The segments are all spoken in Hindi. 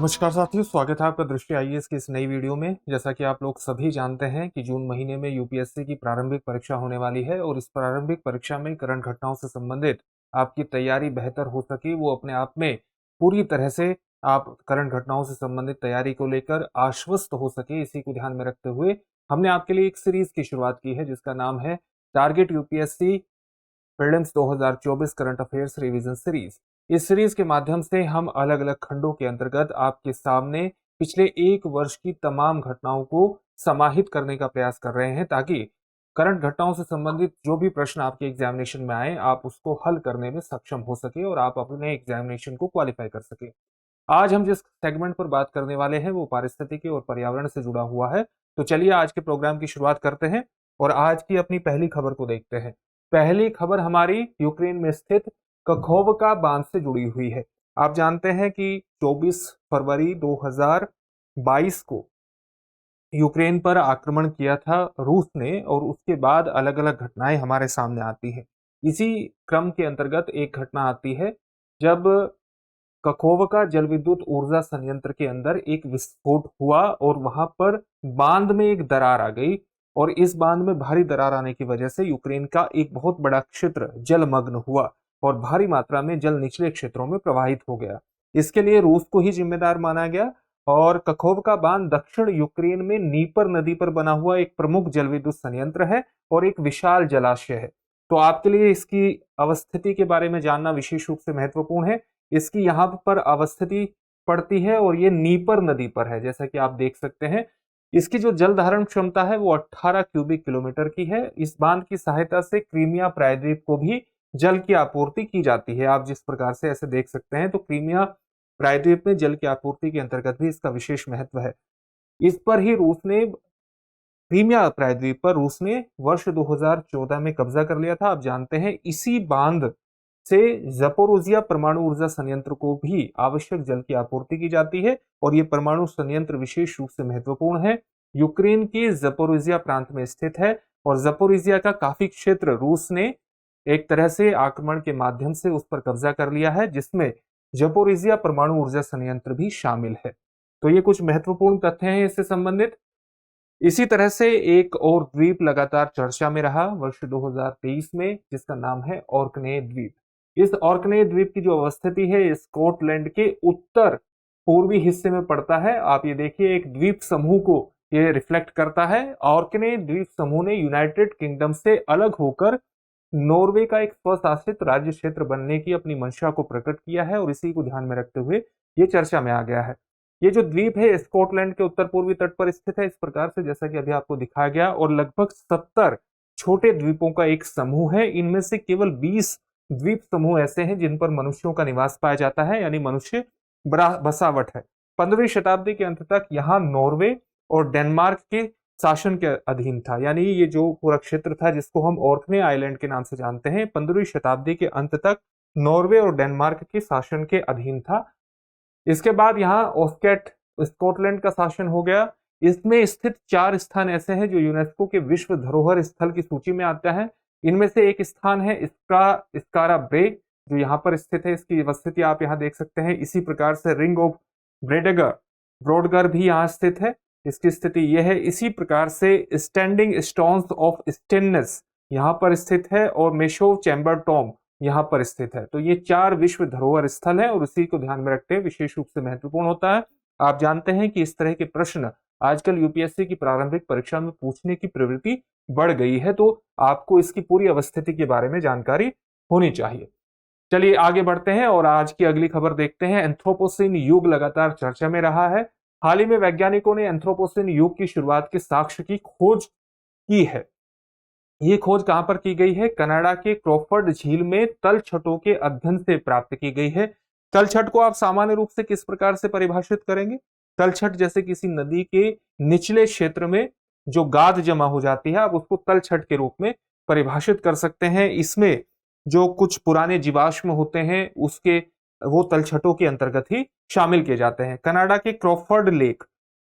नमस्कार साथियों, स्वागत है आपका दृष्टि आईएएस की इस नई वीडियो में। जैसा कि आप लोग सभी जानते हैं कि जून महीने में यूपीएससी की प्रारंभिक परीक्षा होने वाली है और इस प्रारंभिक परीक्षा में करंट घटनाओं से संबंधित आपकी तैयारी बेहतर हो सके, वो अपने आप में पूरी तरह से आप करंट घटनाओं से संबंधित तैयारी को लेकर आश्वस्त हो सके, इसी को ध्यान में रखते हुए हमने आपके लिए एक सीरीज की शुरुआत की है जिसका नाम है target UPSC prelims 2024 current affairs revision series. इस सीरीज के माध्यम से हम अलग अलग खंडों के अंतर्गत आपके सामने पिछले एक वर्ष की तमाम घटनाओं को समाहित करने का प्रयास कर रहे हैं, ताकि करंट घटनाओं से संबंधित जो भी प्रश्न आपके एग्जामिनेशन में आए आप उसको हल करने में सक्षम हो सके और आप अपने एग्जामिनेशन को क्वालिफाई कर सके। आज हम जिस सेगमेंट पर बात करने वाले हैं वो पारिस्थितिकी और पर्यावरण से जुड़ा हुआ है। तो चलिए आज के प्रोग्राम की शुरुआत करते हैं और आज की अपनी पहली खबर को देखते हैं। पहली खबर हमारी यूक्रेन में स्थित कखोवका बांध से जुड़ी हुई है। आप जानते हैं कि 24 फरवरी 2022 को यूक्रेन पर आक्रमण किया था रूस ने और उसके बाद अलग अलग घटनाएं हमारे सामने आती हैं। इसी क्रम के अंतर्गत एक घटना आती है जब कखोवका जल विद्युत ऊर्जा संयंत्र के अंदर एक विस्फोट हुआ और वहां पर बांध में एक दरार आ गई और इस बांध में भारी दरार आने की वजह से यूक्रेन का एक बहुत बड़ा क्षेत्र जलमग्न हुआ और भारी मात्रा में जल निचले क्षेत्रों में प्रवाहित हो गया। इसके लिए रूस को ही जिम्मेदार माना गया और कखोवका बांध दक्षिण यूक्रेन में नीपर नदी पर बना हुआ एक प्रमुख जल विद्युत संयंत्र है और एक विशाल जलाशय है। तो आपके लिए इसकी अवस्थिति के बारे में जानना विशेष रूप से महत्वपूर्ण है। इसकी यहाँ पर अवस्थिति पड़ती है और ये नीपर नदी पर है, जैसा कि आप देख सकते हैं। इसकी जो जल धारण क्षमता है वो 18 क्यूबिक किलोमीटर की है। इस बांध की सहायता से क्रीमिया प्रायद्वीप को भी जल की आपूर्ति की जाती है। आप जिस प्रकार से ऐसे देख सकते हैं तो क्रीमिया प्रायद्वीप में जल की आपूर्ति के अंतर्गत भी इसका विशेष महत्व है। इस पर ही क्रीमिया प्रायद्वीप पर रूस ने वर्ष 2014 में कब्जा कर लिया था। आप जानते हैं इसी बांध से ज़पोरिज़िया परमाणु ऊर्जा संयंत्र को भी आवश्यक जल की आपूर्ति की जाती है और ये परमाणु संयंत्र विशेष रूप से महत्वपूर्ण है। यूक्रेन के ज़पोरिज़िया प्रांत में स्थित है और ज़पोरिज़िया का काफी क्षेत्र रूस ने एक तरह से आक्रमण के माध्यम से उस पर कब्जा कर लिया है, जिसमें ज़पोरिज़िया परमाणु ऊर्जा संयंत्र भी शामिल है। तो ये कुछ महत्वपूर्ण तथ्य हैं इससे संबंधित। इसी तरह से एक और द्वीप लगातार चर्चा में रहा वर्ष 2023 में, जिसका नाम है ऑर्कने द्वीप। इस ऑर्कने द्वीप की जो अवस्थिति है स्कॉटलैंड के उत्तर पूर्वी हिस्से में पड़ता है। आप ये देखिए, एक द्वीप समूह को ये रिफ्लेक्ट करता है। ऑर्कने द्वीप समूह ने यूनाइटेड किंगडम से अलग होकर नॉर्वे का एक स्वशासित राज्य क्षेत्र बनने की अपनी मंशा को प्रकट किया है और इसी को ध्यान में रखते हुए ये चर्चा में आ गया है। ये जो द्वीप है स्कॉटलैंड के उत्तर पूर्वी तट पर स्थित है, इस प्रकार से जैसा कि अभी आपको दिखाया गया, और लगभग 70 छोटे द्वीपों का एक समूह है। इनमें से केवल 20 द्वीप समूह ऐसे हैं जिन पर मनुष्यों का निवास पाया जाता है, यानी मनुष्य बसावट है। 15वीं शताब्दी के अंत तक यहाँ नॉर्वे और डेनमार्क के शासन के अधीन था, यानी ये जो पूरा क्षेत्र था जिसको हम ऑर्कने आइलैंड के नाम से जानते हैं, 15वीं शताब्दी के अंत तक नॉर्वे और डेनमार्क के शासन के अधीन था। इसके बाद यहाँ ऑस्केट स्कॉटलैंड का शासन हो गया। इसमें स्थित 4 स्थान ऐसे हैं जो यूनेस्को के विश्व धरोहर स्थल की सूची में आता है। इनमें से एक स्थान है स्कारा ब्रे, जो यहाँ पर स्थित है। इसकी अवस्थिति आप यहाँ देख सकते हैं। इसी प्रकार से रिंग ऑफ ब्रॉडगर भी यहाँ स्थित है, इसकी स्थिति यह है। इसी प्रकार से स्टैंडिंग स्टोन्स ऑफ स्टेननेस यहाँ पर स्थित है और मेशोव चैम्बर टॉम यहाँ पर स्थित है। तो ये 4 विश्व धरोहर स्थल है और इसी को ध्यान में रखते हुए विशेष रूप से महत्वपूर्ण होता है। आप जानते हैं कि इस तरह के प्रश्न आजकल यूपीएससी की प्रारंभिक परीक्षा में पूछने की प्रवृत्ति बढ़ गई है, तो आपको इसकी पूरी अवस्थिति के बारे में जानकारी होनी चाहिए। चलिए आगे बढ़ते हैं और आज की अगली खबर देखते हैं। एंथ्रोपोसीन युग लगातार चर्चा में रहा है। हाल ही में वैज्ञानिकों ने एंथ्रोपोसीन युग की शुरुआत के साक्ष्य की खोज की है। ये खोज कहां पर की गई है? कनाडा के क्रॉफर्ड झील में तलछटों के अध्ययन से प्राप्त की गई है। तलछट को आप सामान्य रूप से किस प्रकार से परिभाषित करेंगे? तलछट जैसे किसी नदी के निचले क्षेत्र में जो गाद जमा हो जाती है, आप उसको तलछट के रूप में परिभाषित कर सकते हैं। इसमें जो कुछ पुराने जीवाश्म होते हैं उसके वो तलछटों के अंतर्गत ही शामिल किए जाते हैं। कनाडा के क्रॉफर्ड लेक,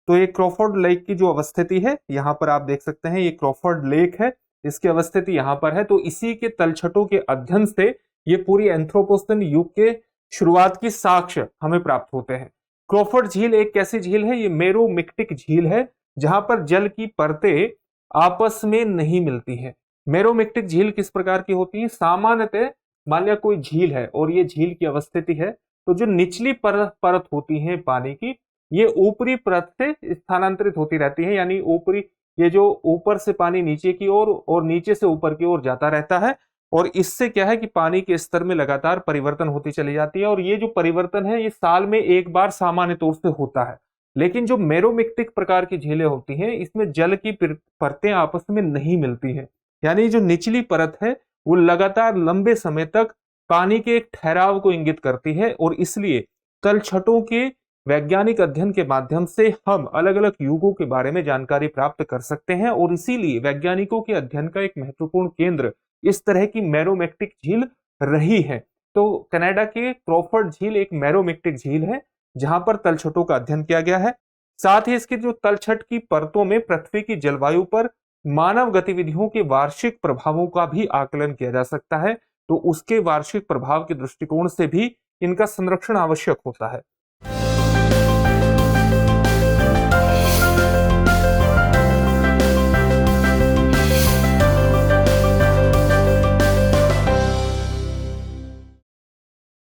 तो ये क्रॉफर्ड लेक की जो अवस्थिति है यहाँ पर आप देख सकते हैं, ये क्रॉफर्ड लेक है, इसकी अवस्थिति यहाँ पर है। तो इसी के तलछटों के अध्ययन से ये पूरी एंथ्रोपोसीन युग के शुरुआत की साक्ष्य हमें प्राप्त होते हैं। क्रॉफर्ड झील एक कैसी झील है? ये मेरोमिक्टिक झील है जहां पर जल की परतें आपस में नहीं मिलती हैं। मेरोमिक्टिक झील किस प्रकार की होती है? सामान्यतः मान लिया कोई झील है और ये झील की अवस्थिति है, तो जो निचली परत होती है पानी की, ये ऊपरी परत से स्थानांतरित होती रहती है, यानी ऊपरी, ये जो ऊपर से पानी नीचे की ओर और नीचे से ऊपर की ओर जाता रहता है, और इससे क्या है कि पानी के स्तर में लगातार परिवर्तन होती चली जाती है, और ये जो परिवर्तन है ये साल में एक बार सामान्य तौर से होता है। लेकिन जो मेरोमिक्टिक प्रकार की झीलें होती हैं, इसमें जल की परतें आपस में नहीं मिलती हैं, यानी जो निचली परत है वो लगातार लंबे समय तक पानी के एक ठहराव को इंगित करती है, और इसलिए तलछटों के वैज्ञानिक अध्ययन के माध्यम से हम अलग अलग युगों के बारे में जानकारी प्राप्त कर सकते हैं, और इसीलिए वैज्ञानिकों के अध्ययन का एक महत्वपूर्ण केंद्र इस तरह की मेरोमिक्टिक झील रही है। तो कनाडा के क्रॉफर्ड झील एक मेरोमिक्टिक झील है जहां पर तलछटों का अध्ययन किया गया है। साथ ही इसके जो तलछट की परतों में पृथ्वी की जलवायु पर मानव गतिविधियों के वार्षिक प्रभावों का भी आकलन किया जा सकता है, तो उसके वार्षिक प्रभाव के दृष्टिकोण से भी इनका संरक्षण आवश्यक होता है।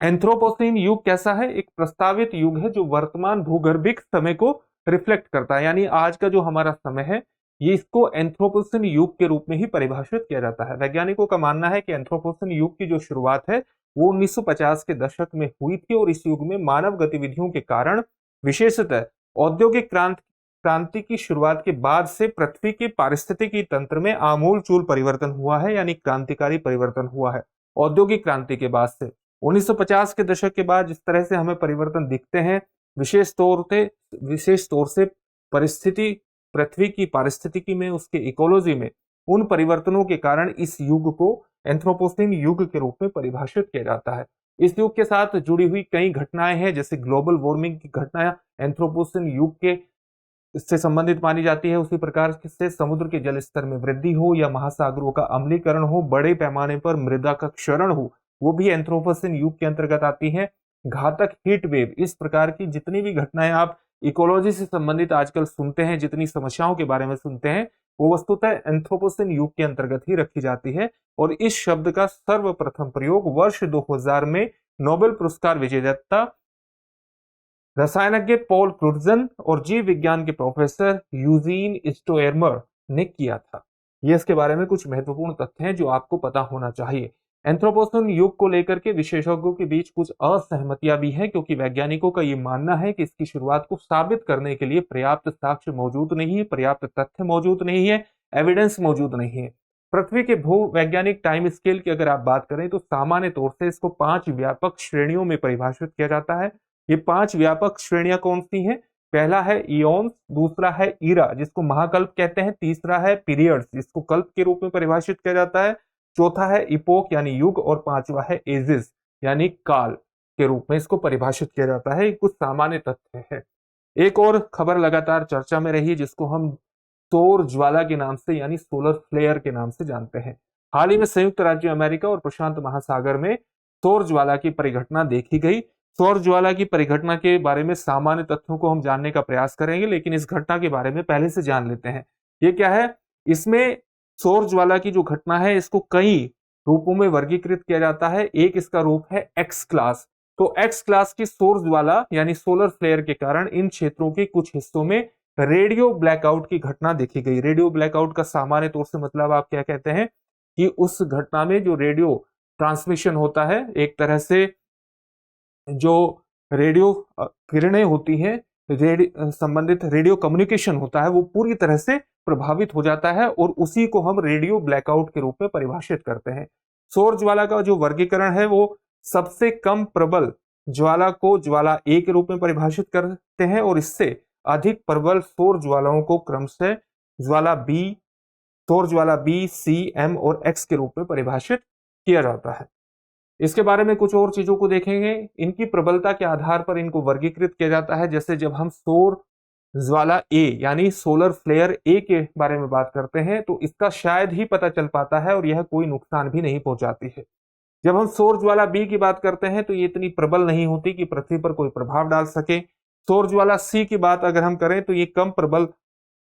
एंथ्रोपोसीन युग कैसा है? एक प्रस्तावित युग है जो वर्तमान भूगर्भिक समय को रिफ्लेक्ट करता है, यानी आज का जो हमारा समय है ये इसको एंथ्रोपोसीन युग के रूप में ही परिभाषित किया जाता है। वैज्ञानिकों का मानना है कि एंथ्रोपोसीन युग की जो शुरुआत है वो 1950 के दशक में हुई थी, और इस युग में मानव गतिविधियों के कारण, विशेषतः औद्योगिक क्रांति की शुरुआत के बाद से पृथ्वी के पारिस्थितिकी तंत्र में आमूलचूल परिवर्तन हुआ है, यानी क्रांतिकारी परिवर्तन हुआ है औद्योगिक क्रांति के बाद से। 1950 के दशक के बाद जिस तरह से हमें परिवर्तन दिखते हैं, विशेष तौर से पृथ्वी की पारिस्थितिकी में, उसके इकोलॉजी में, उन परिवर्तनों के कारण इस युग को एंथ्रोपोसीन युग के रूप में परिभाषित किया जाता है। इस युग के साथ जुड़ी हुई कई घटनाएं हैं, जैसे ग्लोबल वार्मिंग की घटना एंथ्रोपोसीन युग के इससे संबंधित मानी जाती है। उसी प्रकार से समुद्र के जल स्तर में वृद्धि हो या महासागरों का अम्लीकरण हो, बड़े पैमाने पर मृदा का क्षरण हो, वो भी एंथ्रोपोसीन युग के अंतर्गत आती है। घातक हीट वेव, इस प्रकार की जितनी भी घटनाएं आप इकोलॉजी से संबंधित आजकल सुनते हैं, जितनी समस्याओं के बारे में सुनते हैं, वो वस्तुतः एंथ्रोपोसीन युग के अंतर्गत ही रखी जाती है। और इस शब्द का सर्वप्रथम प्रयोग वर्ष 2000 में नोबेल पुरस्कार विजेता रसायनज्ञ पॉल क्रुटजन और जीव विज्ञान के प्रोफेसर यूजीन स्टोएर्मर ने किया था। ये इसके बारे में कुछ महत्वपूर्ण तथ्य हैं जो आपको पता होना चाहिए। एंथ्रोपोसीन युग को लेकर के विशेषज्ञों के बीच कुछ असहमतियां भी हैं, क्योंकि वैज्ञानिकों का ये मानना है कि इसकी शुरुआत को साबित करने के लिए पर्याप्त साक्ष्य मौजूद नहीं है, पर्याप्त तथ्य मौजूद नहीं है, एविडेंस मौजूद नहीं है। पृथ्वी के भू वैज्ञानिक टाइम स्केल की अगर आप बात करें तो सामान्य तौर से इसको 5 व्यापक श्रेणियों में परिभाषित किया जाता है। ये 5 व्यापक श्रेणियां कौन सी हैं? पहला है इयोन्स, दूसरा है ईरा जिसको महाकल्प कहते हैं, तीसरा है पीरियड्स जिसको कल्प के रूप में परिभाषित किया जाता है, चौथा है इपोक यानी युग, और पांचवा है एजेस यानी काल के रूप में इसको परिभाषित किया जाता है। कुछ सामान्य तथ्य है। एक और खबर लगातार चर्चा में रही जिसको हम सौर ज्वाला के नाम से यानी सोलर फ्लेयर के नाम से जानते हैं। हाल ही में संयुक्त राज्य अमेरिका और प्रशांत महासागर में सौर ज्वाला की परिघटना देखी गई। सौर ज्वाला की परिघटना के बारे में सामान्य तथ्यों को हम जानने का प्रयास करेंगे, लेकिन इस घटना के बारे में पहले से जान लेते हैं। ये क्या है? इसमें सौर ज्वाला की जो घटना है इसको कई रूपों में वर्गीकृत किया जाता है। एक इसका रूप है एक्स क्लास। तो एक्स क्लास की सौर ज्वाला यानी सोलर फ्लेयर के कारण इन क्षेत्रों के कुछ हिस्सों में रेडियो ब्लैकआउट की घटना देखी गई। रेडियो ब्लैकआउट का सामान्य तौर से मतलब आप क्या कहते हैं कि उस घटना में जो रेडियो ट्रांसमिशन होता है, एक तरह से जो रेडियो किरणें होती हैं, संबंधित रेडियो कम्युनिकेशन होता है, वो पूरी तरह से प्रभावित हो जाता है और उसी को हम रेडियो ब्लैकआउट के रूप में परिभाषित करते हैं। सौर ज्वाला का जो वर्गीकरण है वो सबसे कम प्रबल ज्वाला को ज्वाला ए के रूप में परिभाषित करते हैं, और इससे अधिक प्रबल सौर ज्वालाओं को क्रमशः ज्वाला बी, सौर ज्वाला बी, सी, एम और एक्स के रूप में परिभाषित किया जाता है। इसके बारे में कुछ और चीजों को देखेंगे। इनकी प्रबलता के आधार पर इनको वर्गीकृत किया जाता है। जैसे जब हम सौर ज्वाला ए यानी सोलर फ्लेयर ए के बारे में बात करते हैं तो इसका शायद ही पता चल पाता है और यह कोई नुकसान भी नहीं पहुंचाती है। जब हम सौर ज्वाला बी की बात करते हैं तो ये इतनी प्रबल नहीं होती कि पृथ्वी पर कोई प्रभाव डाल सके। सौर ज्वाला सी की बात अगर हम करें तो ये कम प्रबल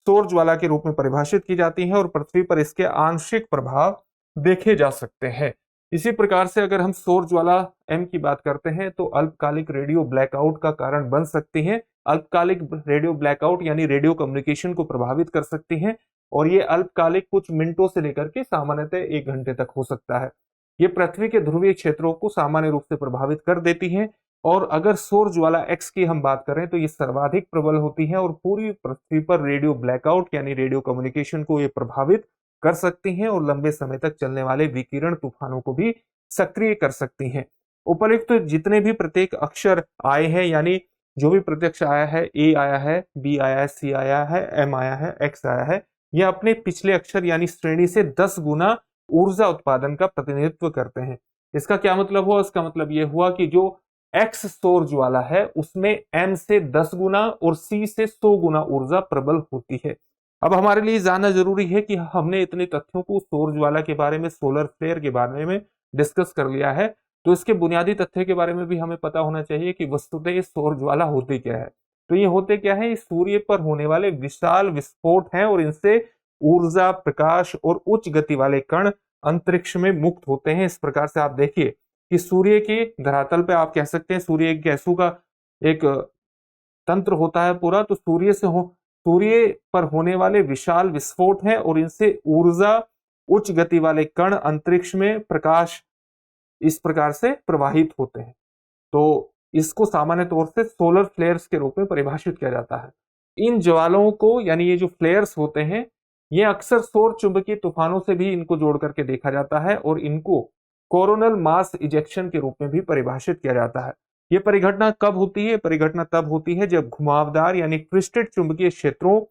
सौर ज्वाला के रूप में परिभाषित की जाती है और पृथ्वी पर इसके आंशिक प्रभाव देखे जा सकते हैं। इसी प्रकार से अगर हम सौर ज्वाला एम की बात करते हैं तो अल्पकालिक रेडियो ब्लैकआउट का कारण बन सकती हैं। अल्पकालिक रेडियो ब्लैकआउट यानी रेडियो कम्युनिकेशन को प्रभावित कर सकती हैं और ये अल्पकालिक कुछ मिनटों से लेकर के सामान्यतः 1 घंटे तक हो सकता है। ये पृथ्वी के ध्रुवीय क्षेत्रों को सामान्य रूप से प्रभावित कर देती हैं और अगर सौर ज्वाला एक्स की हम बात करें तो ये सर्वाधिक प्रबल होती है और पूरी पृथ्वी पर रेडियो ब्लैकआउट यानी रेडियो कम्युनिकेशन को ये प्रभावित कर सकती हैं और लंबे समय तक चलने वाले विकिरण तूफानों को भी सक्रिय कर सकती हैं। उपयुक्त जितने भी प्रत्येक अक्षर आए हैं यानी जो भी प्रत्यक्ष आया है, ए आया है, बी आया है, सी आया है, एम आया है, एक्स आया है, ये अपने पिछले अक्षर यानी श्रेणी से 10 गुना ऊर्जा उत्पादन का प्रतिनिधित्व करते हैं। इसका क्या मतलब हुआ? इसका मतलब यह हुआ कि जो एक्स सौर ज्वाला है उसमें एम से 10 गुना और सी से 100 गुना ऊर्जा प्रबल होती है। अब हमारे लिए जानना जरूरी है कि हमने इतने तथ्यों को सौर ज्वाला के बारे में, सोलर फ्लेयर के बारे में डिस्कस कर लिया है, तो इसके बुनियादी तथ्य के बारे में भी हमें पता होना चाहिए कि वस्तुतः ये सौर ज्वाला होते क्या है। तो ये होते क्या है? ये सूर्य पर होने वाले विशाल विस्फोट हैं और इनसे ऊर्जा, प्रकाश और उच्च गति वाले कण अंतरिक्ष में मुक्त होते हैं। इस प्रकार से आप देखिए कि सूर्य के धरातल पे आप कह सकते हैं सूर्य एक गैसों का एक तंत्र होता है पूरा, तो सूर्य पर होने वाले विशाल विस्फोट हैं और इनसे ऊर्जा, उच्च गति वाले कण अंतरिक्ष में प्रकाश इस प्रकार से प्रवाहित होते हैं। तो इसको सामान्य तौर से सोलर फ्लेयर्स के रूप में परिभाषित किया जाता है। इन ज्वालाओं को यानी ये जो फ्लेयर्स होते हैं ये अक्सर सौर चुंबकीय तूफानों से भी इनको जोड़ करके देखा जाता है और इनको कोरोनल मास इजेक्शन के रूप में भी परिभाषित किया जाता है। ये परिघटना कब होती है? परिघटना तब होती है जब घुमावदार यानी ट्विस्टेड चुंबकीय क्षेत्रों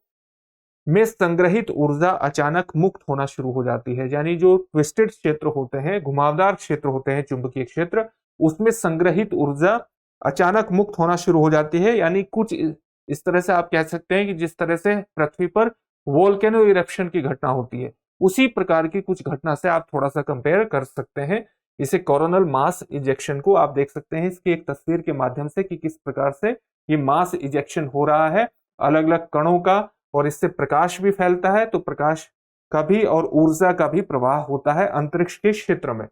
में संग्रहित ऊर्जा अचानक मुक्त होना शुरू हो जाती है। यानी जो ट्विस्टेड क्षेत्र होते हैं, घुमावदार क्षेत्र होते हैं चुंबकीय क्षेत्र, उसमें संग्रहित ऊर्जा अचानक मुक्त होना शुरू हो जाती है। यानी कुछ इस तरह से आप कह सकते हैं कि जिस तरह से पृथ्वी पर वोल्केनो इरप्शन की घटना होती है, उसी प्रकार की कुछ घटना से आप थोड़ा सा कंपेयर कर सकते हैं। इसे कोरोनल मास इजेक्शन को आप देख सकते हैं इसकी एक तस्वीर के माध्यम से कि किस प्रकार से ये मास इजेक्शन हो रहा है अलग अलग कणों का, और इससे प्रकाश भी फैलता है, तो प्रकाश का भी और ऊर्जा का भी प्रवाह होता है अंतरिक्ष के क्षेत्र में।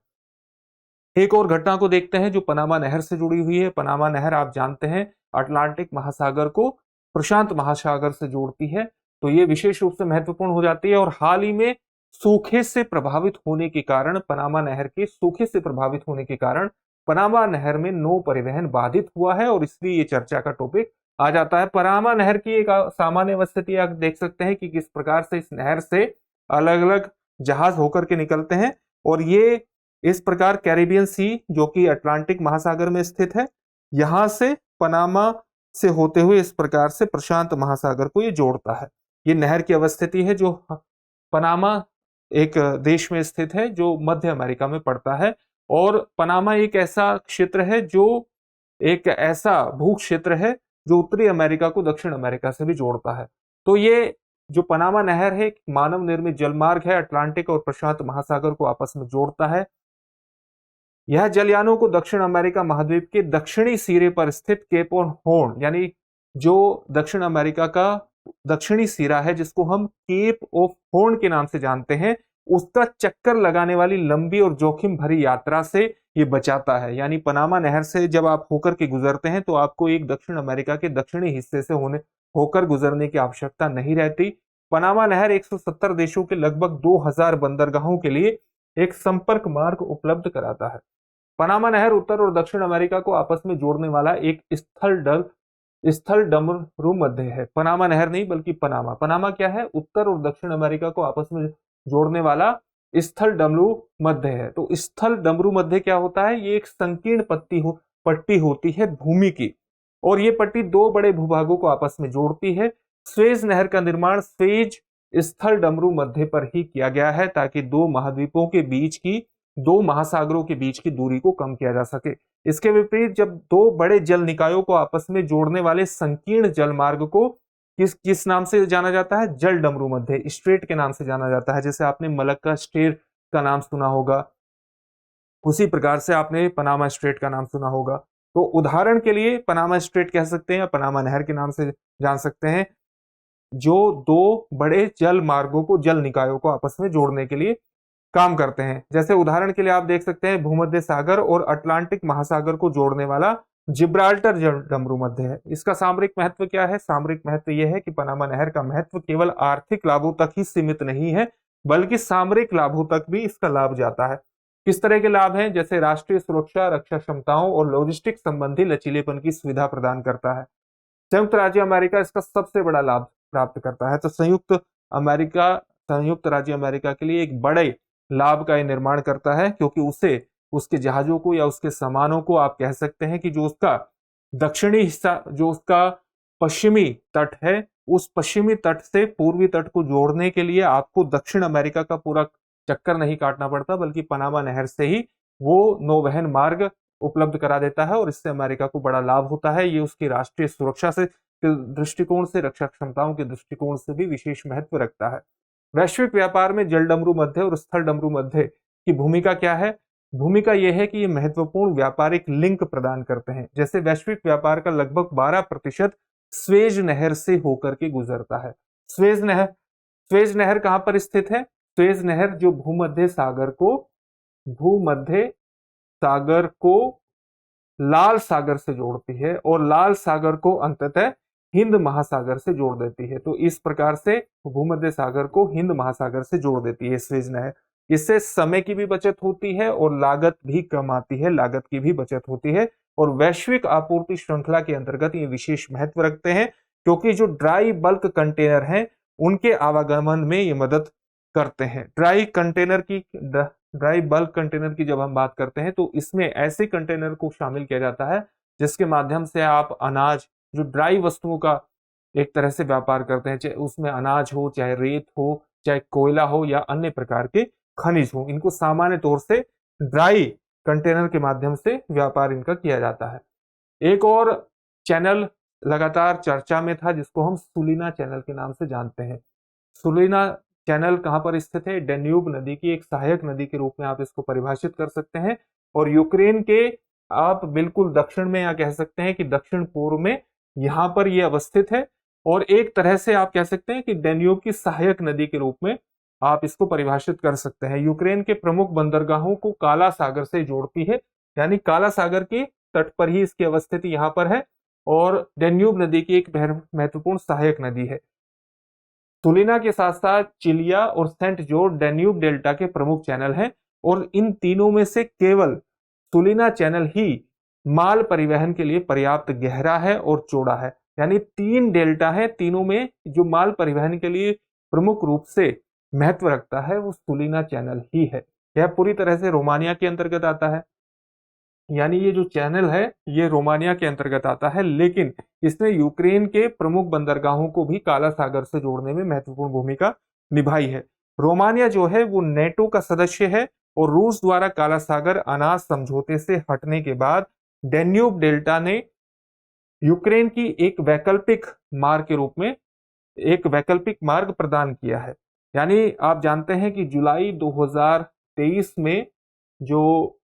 एक और घटना को देखते हैं जो पनामा नहर से जुड़ी हुई है। पनामा नहर आप जानते हैं अटलांटिक महासागर को प्रशांत महासागर से जोड़ती है, तो ये विशेष रूप से महत्वपूर्ण हो जाती है और हाल ही में सूखे से प्रभावित होने के कारण, पनामा नहर के सूखे से प्रभावित होने के कारण पनामा नहर में नौ परिवहन बाधित हुआ है और इसलिए ये चर्चा का टॉपिक आ जाता है। पनामा नहर की एक सामान्य स्थिति आप देख सकते हैं कि किस प्रकार से इस नहर से अलग अलग जहाज होकर के निकलते हैं और ये इस प्रकार कैरिबियन सी जो कि अटलांटिक महासागर में स्थित है, यहां से पनामा से होते हुए इस प्रकार से प्रशांत महासागर को ये जोड़ता है। ये नहर की अवस्थिति है जो पनामा एक देश में स्थित है जो मध्य अमेरिका में पड़ता है और पनामा एक ऐसा क्षेत्र है जो एक ऐसा भू क्षेत्र है जो उत्तरी अमेरिका को दक्षिण अमेरिका से भी जोड़ता है। तो ये जो पनामा नहर है एक मानव निर्मित जलमार्ग है, अटलांटिक और प्रशांत महासागर को आपस में जोड़ता है। यह जलयानों को दक्षिण अमेरिका महाद्वीप के दक्षिणी सिरे पर स्थित केप ऑन हॉर्न यानी जो दक्षिण अमेरिका का दक्षिणी सिरा है जिसको हम केप ऑफ हॉर्न के नाम से जानते हैं, उसका चक्कर लगाने वाली लंबी और जोखिम भरी यात्रा से ये बचाता है। यानी पनामा नहर से जब आप होकर के गुजरते हैं तो आपको एक दक्षिण अमेरिका के दक्षिणी हिस्से से होकर गुजरने की आवश्यकता नहीं रहती। पनामा नहर 170 देशों के लगभग 2000 बंदरगाहों के लिए एक संपर्क मार्ग उपलब्ध कराता है। पनामा नहर उत्तर और दक्षिण अमेरिका को आपस में जोड़ने वाला एक स्थल डमरू मध्य है। पनामा नहर नहीं बल्कि पनामा क्या है? उत्तर और दक्षिण अमेरिका को आपस में जोड़ने वाला स्थल डमरू मध्य है। तो स्थल डमरू मध्य क्या होता है? ये एक संकीर्ण पट्टी होती है भूमि की और ये पट्टी दो बड़े भूभागों को आपस में जोड़ती है। स्वेज नहर का निर्माण स्वेज स्थल डमरू मध्य पर ही किया गया है ताकि दो महाद्वीपों के बीच की, दो महासागरों के बीच की दूरी को कम किया जा सके। इसके विपरीत जब दो बड़े जल निकायों को आपस में जोड़ने वाले संकीर्ण जल मार्ग को किस नाम से जाना जाता है? जल डमरू मध्य, स्ट्रेट के नाम से जाना जाता है। जैसे आपने मलक्का स्ट्रेट का नाम सुना होगा, उसी प्रकार से आपने पनामा स्ट्रेट का नाम सुना होगा। तो उदाहरण के लिए पनामा स्ट्रेट कह सकते हैं या पनामा नहर के नाम से जान सकते हैं, जो दो बड़े जल मार्गों को, जल निकायों को आपस में जोड़ने के लिए काम करते हैं। जैसे उदाहरण के लिए आप देख सकते हैं भूमध्य सागर और अटलांटिक महासागर को जोड़ने वाला जिब्राल्टर जलडमरू मध्य है। इसका सामरिक महत्व क्या है? सामरिक महत्व यह है कि पनामा नहर का महत्व केवल आर्थिक लाभों तक ही सीमित नहीं है, बल्कि सामरिक लाभों तक भी इसका लाभ जाता है। किस तरह के लाभ हैं? जैसे राष्ट्रीय सुरक्षा, रक्षा क्षमताओं और लॉजिस्टिक संबंधी लचीलेपन की सुविधा प्रदान करता है। संयुक्त राज्य अमेरिका इसका सबसे बड़ा लाभ प्राप्त करता है। तो संयुक्त राज्य अमेरिका के लिए एक बड़े लाभ का निर्माण करता है, क्योंकि उसे, उसके जहाजों को या उसके सामानों को आप कह सकते हैं कि जो उसका दक्षिणी हिस्सा, जो उसका पश्चिमी तट है, उस पश्चिमी तट से पूर्वी तट को जोड़ने के लिए आपको दक्षिण अमेरिका का पूरा चक्कर नहीं काटना पड़ता, बल्कि पनामा नहर से ही वो नौवहन मार्ग उपलब्ध करा देता है और इससे अमेरिका को बड़ा लाभ होता है। ये उसकी राष्ट्रीय सुरक्षा से दृष्टिकोण से, रक्षा क्षमताओं के दृष्टिकोण से भी विशेष महत्व रखता है। वैश्विक व्यापार में जल डमरू मध्य और स्थल डमरू मध्य की भूमिका क्या है? भूमिका यह है कि ये महत्वपूर्ण व्यापारिक लिंक प्रदान करते हैं। जैसे वैश्विक व्यापार का लगभग 12% स्वेज नहर से होकर के गुजरता है। स्वेज नहर कहां पर स्थित है? स्वेज नहर जो भूमध्य सागर को लाल सागर से जोड़ती है और लाल सागर को अंततः हिंद महासागर से जोड़ देती है। तो इस प्रकार से भूमध्य सागर को हिंद महासागर से जोड़ देती है स्वेज नहर। इससे समय की भी बचत होती है और लागत भी कम आती है, लागत की भी बचत होती है। और वैश्विक आपूर्ति श्रृंखला के अंतर्गत ये विशेष महत्व रखते हैं, क्योंकि जो ड्राई बल्क कंटेनर हैं उनके आवागमन में ये मदद करते हैं। ड्राई बल्क कंटेनर की जब हम बात करते हैं तो इसमें ऐसे कंटेनर को शामिल किया जाता है जिसके माध्यम से आप अनाज, जो ड्राई वस्तुओं का एक तरह से व्यापार करते हैं, चाहे उसमें अनाज हो, चाहे रेत हो, चाहे कोयला हो या अन्य प्रकार के खनिज हो, इनको सामान्य तौर से ड्राई कंटेनर के माध्यम से व्यापार इनका किया जाता है। एक और चैनल लगातार चर्चा में था जिसको हम सुलीना चैनल के नाम से जानते हैं। सुलीना चैनल कहां पर स्थित है? डेन्यूब नदी की एक सहायक नदी के रूप में आप इसको परिभाषित कर सकते हैं। और यूक्रेन के आप बिल्कुल दक्षिण में, या कह सकते हैं कि दक्षिण पूर्व में यहां पर यह अवस्थित है। और एक तरह से आप कह सकते हैं कि डेन्यूब की सहायक नदी के रूप में आप इसको परिभाषित कर सकते हैं। यूक्रेन के प्रमुख बंदरगाहों को काला सागर से जोड़ती है, यानी काला सागर के तट पर ही इसकी अवस्थिति यहां पर है और डेन्यूब नदी की एक महत्वपूर्ण सहायक नदी है। तुलिना के साथ साथ चिलिया और सेंट जॉर्ज डेन्यूब डेल्टा के प्रमुख चैनल हैं और इन तीनों में से केवल तुलिना चैनल ही माल परिवहन के लिए पर्याप्त गहरा है और चौड़ा है। यानी 3 डेल्टा है, तीनों में जो माल परिवहन के लिए प्रमुख रूप से महत्व रखता है वो तुलिना चैनल ही है। यह पूरी तरह से रोमानिया के अंतर्गत आता है, यानी ये जो चैनल है ये रोमानिया के अंतर्गत आता है, लेकिन इसने यूक्रेन के प्रमुख बंदरगाहों को भी काला सागर से जोड़ने में महत्वपूर्ण भूमिका निभाई है। रोमानिया जो है वो नेटो का सदस्य है और रूस द्वारा काला सागर अनाज समझौते से हटने के बाद डेन्यूब डेल्टा ने यूक्रेन की एक वैकल्पिक मार्ग के रूप में एक वैकल्पिक मार्ग प्रदान किया है। यानी आप जानते हैं कि जुलाई 2023 में जो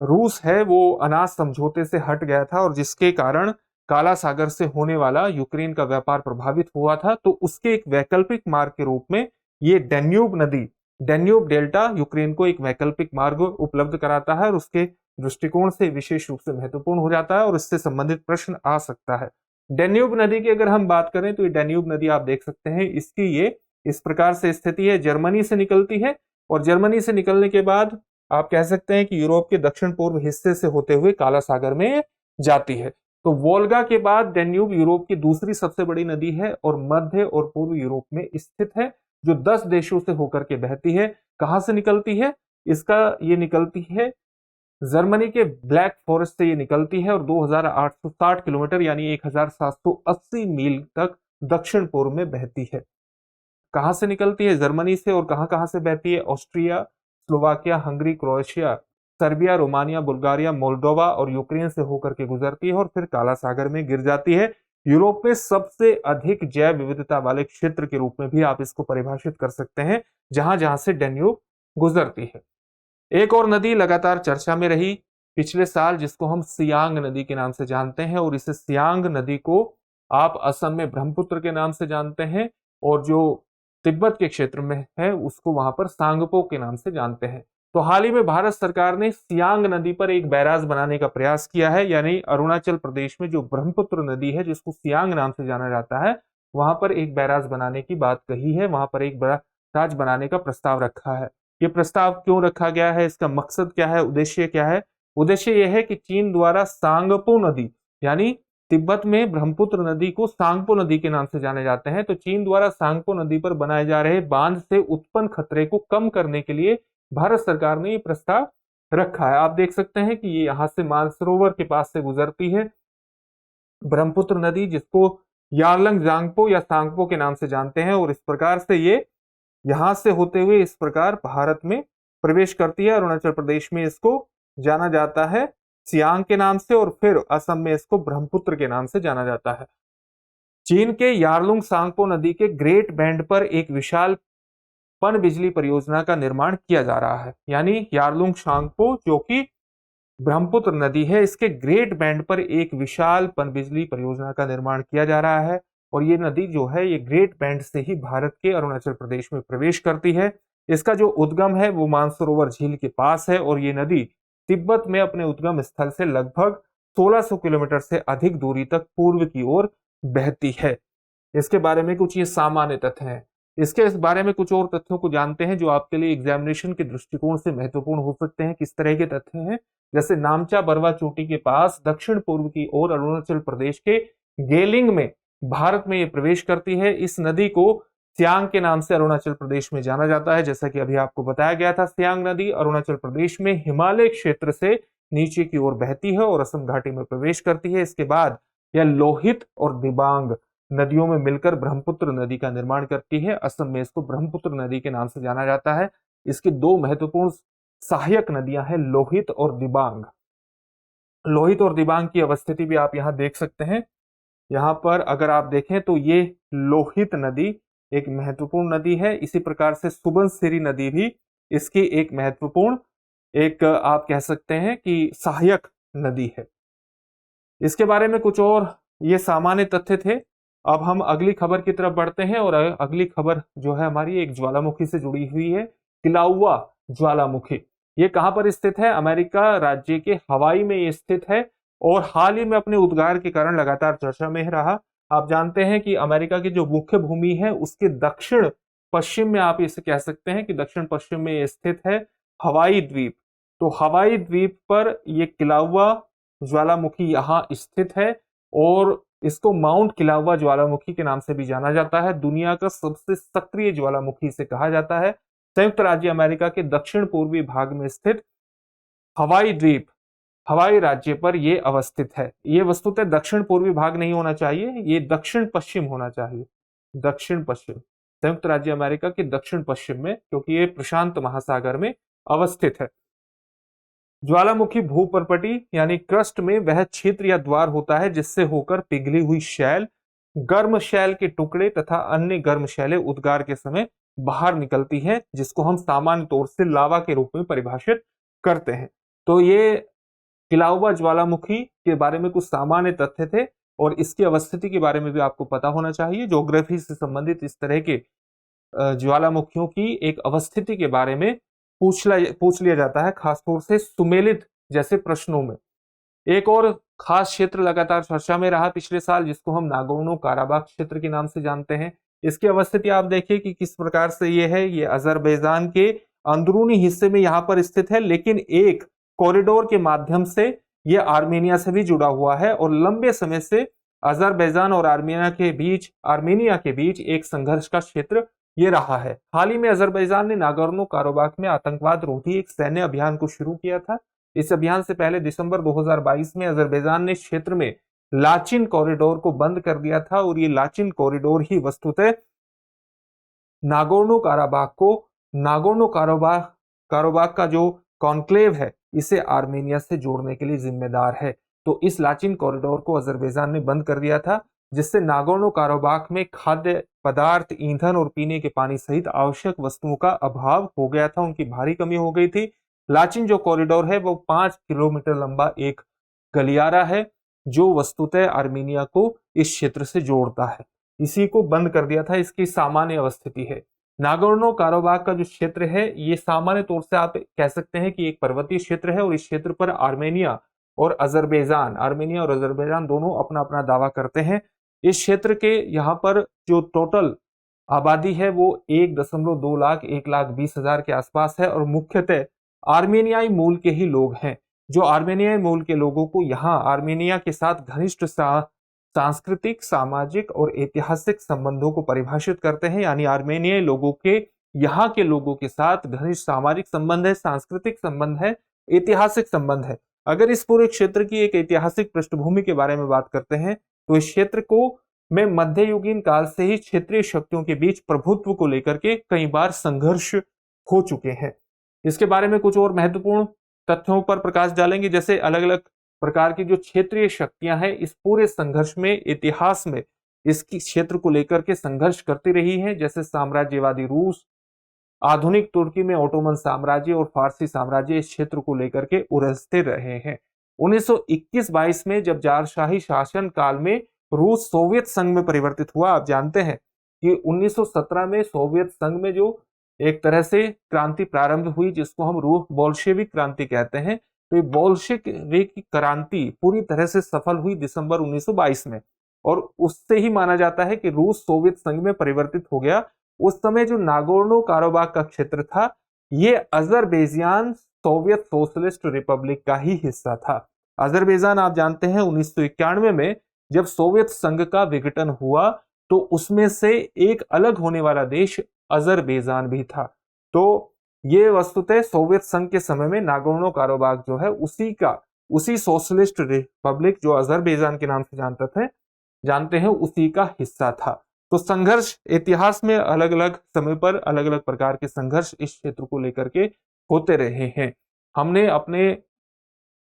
रूस है वो अनाज समझौते से हट गया था और जिसके कारण काला सागर से होने वाला यूक्रेन का व्यापार प्रभावित हुआ था। तो उसके एक वैकल्पिक मार्ग के रूप में ये डेन्यूब नदी, डेन्यूब डेल्टा यूक्रेन को एक वैकल्पिक मार्ग उपलब्ध कराता है और उसके दृष्टिकोण से विशेष रूप से महत्वपूर्ण हो जाता है और इससे संबंधित प्रश्न आ सकता है। डेन्यूब नदी की अगर हम बात करें तो ये डेन्यूब नदी आप देख सकते हैं, इसकी ये इस प्रकार से स्थिति है, जर्मनी से निकलती है और जर्मनी से निकलने के बाद आप कह सकते हैं कि यूरोप के दक्षिण पूर्व हिस्से से होते हुए काला सागर में जाती है। तो वोल्गा के बाद डेन्यूब यूरोप की दूसरी सबसे बड़ी नदी है और मध्य और पूर्व यूरोप में स्थित है, जो 10 देशों से होकर के बहती है। कहां से निकलती है? ये निकलती है जर्मनी के ब्लैक फॉरेस्ट से ये निकलती है और 2860 किलोमीटर यानी 1780 मील तक दक्षिण पूर्व में बहती है। कहां से निकलती है? जर्मनी से। और कहां कहां से बहती है? Austria, Slovakia, Hungary, Croatia, Serbia, Romania, Bulgaria, Moldova और यूक्रेन से होकर के गुजरती है और फिर काला सागर में गिर जाती है। यूरोप में सबसे अधिक जैव विविधता वाले क्षेत्र के रूप में भी आप इसको परिभाषित कर सकते हैं, जहां जहां से डेन्यूब गुजरती है। एक और नदी लगातार चर्चा में रही, पिछले साल, जिसको हम सियांग नदी के नाम से जानते हैं, और इसे सियांग नदी को आप असम में ब्रह्मपुत्र के नाम से जानते हैं, और जो तिब्बत के क्षेत्र में है उसको वहां पर सांगपो के नाम से जानते हैं। तो हाल ही में भारत सरकार ने सियांग नदी पर एक बैराज बनाने का प्रयास किया है, यानी अरुणाचल प्रदेश में जो ब्रह्मपुत्र नदी है जिसको सियांग नाम से जाना जाता है, वहां पर एक बैराज बनाने की बात कही है, वहां पर एक बैराज बनाने का प्रस्ताव रखा है। ये प्रस्ताव क्यों रखा गया है, इसका मकसद क्या है, उद्देश्य क्या है? उद्देश्य यह है कि चीन द्वारा सांगपो नदी, यानी तिब्बत में ब्रह्मपुत्र नदी को सांगपो नदी के नाम से जाने जाते हैं, तो चीन द्वारा सांगपो नदी पर बनाए जा रहे बांध से उत्पन्न खतरे को कम करने के लिए भारत सरकार ने ये प्रस्ताव रखा है। आप देख सकते हैं कि ये यहां से मानसरोवर के पास से गुजरती है ब्रह्मपुत्र नदी, जिसको यारलंग जांगपो या सांगपो के नाम से जानते हैं, और इस प्रकार से ये यहां से होते हुए इस प्रकार भारत में प्रवेश करती है। अरुणाचल प्रदेश में इसको जाना जाता है सियांग के नाम से, और फिर असम में इसको ब्रह्मपुत्र के नाम से जाना जाता है। चीन के यारलुंग सांगपो नदी के ग्रेट बैंड पर एक विशाल पन बिजली परियोजना का निर्माण किया जा रहा है, यानी यारलुंग सांगपो जो कि ब्रह्मपुत्र नदी है, इसके ग्रेट बैंड पर एक विशाल पन बिजली परियोजना का निर्माण किया जा रहा है, और ये नदी जो है ये ग्रेट बैंड से ही भारत के अरुणाचल प्रदेश में प्रवेश करती है। इसका जो उद्गम है वो मानसरोवर झील के पास है, और ये नदी तिब्बत में अपने उद्गम स्थल से लगभग 1600 किलोमीटर से अधिक दूरी तक पूर्व की ओर बहती है। इसके बारे में कुछ ये सामान्य तथ्य हैं। इसके इस बारे में कुछ और तथ्यों को जानते हैं जो आपके लिए एग्जामिनेशन के दृष्टिकोण से महत्वपूर्ण हो सकते हैं। किस तरह के तथ्य हैं? जैसे नामचा बरवा चोटी के पास दक्षिण पूर्व की ओर अरुणाचल प्रदेश के गेलिंग में भारत में ये प्रवेश करती है। इस नदी को सियांग के नाम से अरुणाचल प्रदेश में जाना जाता है। जैसा कि अभी आपको बताया गया था, सियांग नदी अरुणाचल प्रदेश में हिमालय क्षेत्र से नीचे की ओर बहती है और असम घाटी में प्रवेश करती है। इसके बाद यह लोहित और दिबांग नदियों में मिलकर ब्रह्मपुत्र नदी का निर्माण करती है। असम में इसको ब्रह्मपुत्र नदी के नाम से जाना जाता है। इसकी दो महत्वपूर्ण सहायक नदियां हैं, लोहित और दिबांग। लोहित और दिबांग की अवस्थिति भी आप यहाँ देख सकते हैं। यहाँ पर अगर आप देखें तो ये लोहित नदी एक महत्वपूर्ण नदी है। इसी प्रकार से सुबनसिरी नदी भी इसकी एक महत्वपूर्ण, एक आप कह सकते हैं कि सहायक नदी है। इसके बारे में कुछ और ये सामान्य तथ्य थे। अब हम अगली खबर की तरफ बढ़ते हैं, और अगली खबर जो है हमारी एक ज्वालामुखी से जुड़ी हुई है, किलाउआ ज्वालामुखी। ये कहां पर स्थित है? अमेरिका राज्य के हवाई में ये स्थित है, और हाल ही में अपने उद्गार के कारण लगातार चर्चा में रहा। आप जानते हैं कि अमेरिका की जो मुख्य भूमि है उसके दक्षिण पश्चिम में, आप इसे कह सकते हैं कि दक्षिण पश्चिम में ये स्थित है हवाई द्वीप। तो हवाई द्वीप पर ये किलाउआ ज्वालामुखी यहाँ स्थित है, और इसको माउंट किलाउआ ज्वालामुखी के नाम से भी जाना जाता है। दुनिया का सबसे सक्रिय ज्वालामुखी इसे कहा जाता है। संयुक्त राज्य अमेरिका के दक्षिण पूर्वी भाग में स्थित हवाई द्वीप, हवाई राज्य पर यह अवस्थित है। ये वस्तुतः दक्षिण पूर्वी भाग नहीं होना चाहिए, ये दक्षिण पश्चिम होना चाहिए। दक्षिण पश्चिम, संयुक्त राज्य अमेरिका के दक्षिण पश्चिम में, क्योंकि ये प्रशांत महासागर में अवस्थित है। ज्वालामुखी भूपर्पटी यानी क्रस्ट में वह क्षेत्र या द्वार होता है जिससे होकर पिघली हुई शैल, गर्म शैल के टुकड़े तथा अन्य गर्म शैलें उद्गार के समय बाहर निकलती है, जिसको हम सामान्य तौर से लावा के रूप में परिभाषित करते हैं। तो ये किलाउआ ज्वालामुखी के बारे में कुछ सामान्य तथ्य थे, और इसकी अवस्थिति के बारे में भी आपको पता होना चाहिए। ज्योग्राफी से संबंधित इस तरह के ज्वालामुखियों की एक अवस्थिति के बारे में पूछ लिया जाता है, खासतौर से सुमेलित जैसे प्रश्नों में। एक और खास क्षेत्र लगातार चर्चा में रहा पिछले साल, जिसको हम नागोर्नो काराबाख क्षेत्र के नाम से जानते हैं। इसकी अवस्थिति आप देखिए कि किस प्रकार से ये है। ये अजरबैजान के अंदरूनी हिस्से में यहाँ पर स्थित है, लेकिन एक कॉरिडोर के माध्यम से ये आर्मेनिया से भी जुड़ा हुआ है, और लंबे समय से अजरबैजान और आर्मेनिया के बीच एक संघर्ष का क्षेत्र ये रहा है। हाल ही में अजरबैजान ने नागोर्नो काराबाख में आतंकवाद रोधी एक सैन्य अभियान को शुरू किया था। इस अभियान से पहले दिसंबर 2022 में अजरबैजान ने क्षेत्र में लाचिन कॉरिडोर को बंद कर दिया था, और ये लाचिन कॉरिडोर ही वस्तुतः नागोर्नो काराबाख का जो कॉन्क्लेव है इसे आर्मेनिया से जोड़ने के लिए जिम्मेदार है। तो इस लाचिन कॉरिडोर को अजरबैजान ने बंद कर दिया था, जिससे नागोर्नो काराबाख में खाद्य पदार्थ, ईंधन और पीने के पानी सहित आवश्यक वस्तुओं का अभाव हो गया था, उनकी भारी कमी हो गई थी। लाचिन जो कॉरिडोर है वो 5 किलोमीटर लंबा एक गलियारा है जो वस्तुतः आर्मेनिया को इस क्षेत्र से जोड़ता है। इसी को बंद कर दिया था, इसकी सामान्य अवस्थिति है। नागोर्नो काराबाख का जो क्षेत्र है ये सामान्य तौर से आप कह सकते हैं कि एक पर्वतीय क्षेत्र है और इस क्षेत्र पर आर्मेनिया और अजरबैजान दोनों अपना अपना दावा करते हैं। इस क्षेत्र के यहाँ पर जो टोटल आबादी है वो 1.2 लाख 1,20,000 के आसपास है और मुख्यतः आर्मेनियाई मूल के ही लोग हैं, जो आर्मेनियाई मूल के लोगों को यहाँ आर्मेनिया के साथ घनिष्ठ सांस्कृतिक, सामाजिक और ऐतिहासिक संबंधों को परिभाषित करते हैं। यानी आर्मेनियाई लोगों के यहाँ के लोगों के साथ घनिष्ठ सामाजिक संबंध है, सांस्कृतिक संबंध है, ऐतिहासिक संबंध है। अगर इस पूरे क्षेत्र की एक ऐतिहासिक पृष्ठभूमि के बारे में बात करते हैं तो इस क्षेत्र को में मध्ययुगीन काल से ही क्षेत्रीय शक्तियों के बीच प्रभुत्व को लेकर के कई बार संघर्ष हो चुके हैं। इसके बारे में कुछ और महत्वपूर्ण तथ्यों पर प्रकाश डालेंगे, जैसे अलग अलग प्रकार की जो क्षेत्रीय शक्तियां हैं इस पूरे संघर्ष में, इतिहास में इसकी क्षेत्र को लेकर के संघर्ष करती रही है, जैसे साम्राज्यवादी रूस, आधुनिक तुर्की में ओटोमन साम्राज्य और फारसी साम्राज्य इस क्षेत्र को लेकर के उलझते रहे हैं। 1921-22 में जब जारशाही शासन काल में रूस सोवियत संघ में परिवर्तित हुआ, आप जानते हैं कि 1917 में सोवियत संघ में जो एक तरह से क्रांति प्रारंभ हुई जिसको हम रूस बोल्शेविक क्रांति कहते हैं, तो ये बोल्शेविक क्रांति पूरी तरह से सफल हुई दिसंबर 1922 में और उससे ही माना जाता है कि रूस सोवियत संघ में परिवर्तित हो गया। उस समय जो नागोर्नो काराबाख का क्षेत्र था ये अजरबैजान सोवियत सोशलिस्ट रिपब्लिक का ही हिस्सा था। अजरबैजान आप जानते हैं 1991 में जब सोवियत संघ का विघटन हुआ तो उसमें से एक अलग होने वाला देश अजरबैजान भी था। तो ये वस्तुतः सोवियत संघ के समय में नागोर्नो काराबाख जो है उसी सोशलिस्ट रिपब्लिक जो अजरबैजान के नाम से जानते हैं उसी का हिस्सा था। तो संघर्ष इतिहास में अलग अलग समय पर अलग अलग प्रकार के संघर्ष इस क्षेत्र को लेकर के होते रहे हैं। हमने अपने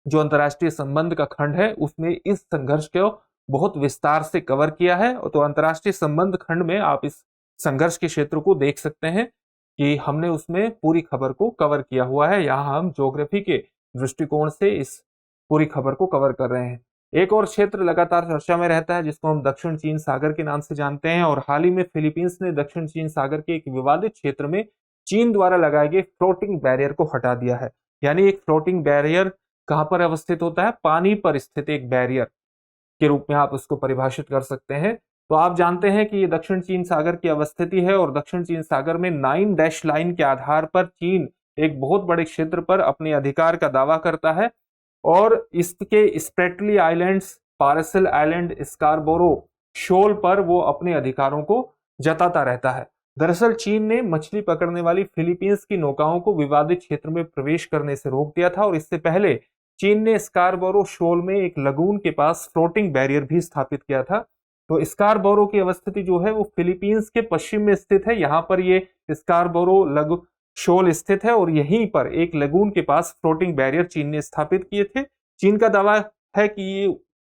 जो अंतर्राष्ट्रीय संबंध का खंड है उसमें इस संघर्ष को बहुत विस्तार से कवर किया है। तो अंतर्राष्ट्रीय संबंध खंड में आप इस संघर्ष के क्षेत्र को देख सकते हैं कि हमने उसमें पूरी खबर को कवर किया हुआ है। यहाँ हम ज्योग्राफी के दृष्टिकोण से इस पूरी खबर को कवर कर रहे हैं। एक और क्षेत्र लगातार चर्चा में रहता है जिसको हम दक्षिण चीन सागर के नाम से जानते हैं और हाल ही में फिलीपींस ने दक्षिण चीन सागर के एक विवादित क्षेत्र में चीन द्वारा लगाए गए फ्लोटिंग बैरियर को हटा दिया है। यानी एक फ्लोटिंग बैरियर कहां पर अवस्थित होता है? पानी पर स्थित एक बैरियर के रूप में आप उसको परिभाषित कर सकते हैं। तो आप जानते हैं कि ये दक्षिण चीन सागर की अवस्थिति है और दक्षिण चीन सागर में 9 डैश लाइन के आधार पर चीन एक बहुत बड़े क्षेत्र पर अपने अधिकार का दावा करता है और इसके Spratly Islands, Paracel Island, Scarborough Shoal पर वो अपने अधिकारों को जताता रहता है। दरअसल चीन ने मछली पकड़ने वाली फिलीपींस की नौकाओं को विवादित क्षेत्र में प्रवेश करने से रोक दिया था और इससे पहले चीन ने स्कारबोरो शोल में एक लगून के पास फ्लोटिंग बैरियर भी स्थापित किया था। तो स्कारबोरो की अवस्थिति जो है वो फिलीपींस के पश्चिम में स्थित है। यहाँ पर ये स्कारबोरो शोल स्थित है और यहीं पर एक लगून के पास फ्लोटिंग बैरियर चीन ने स्थापित किए थे। चीन का दावा है कि ये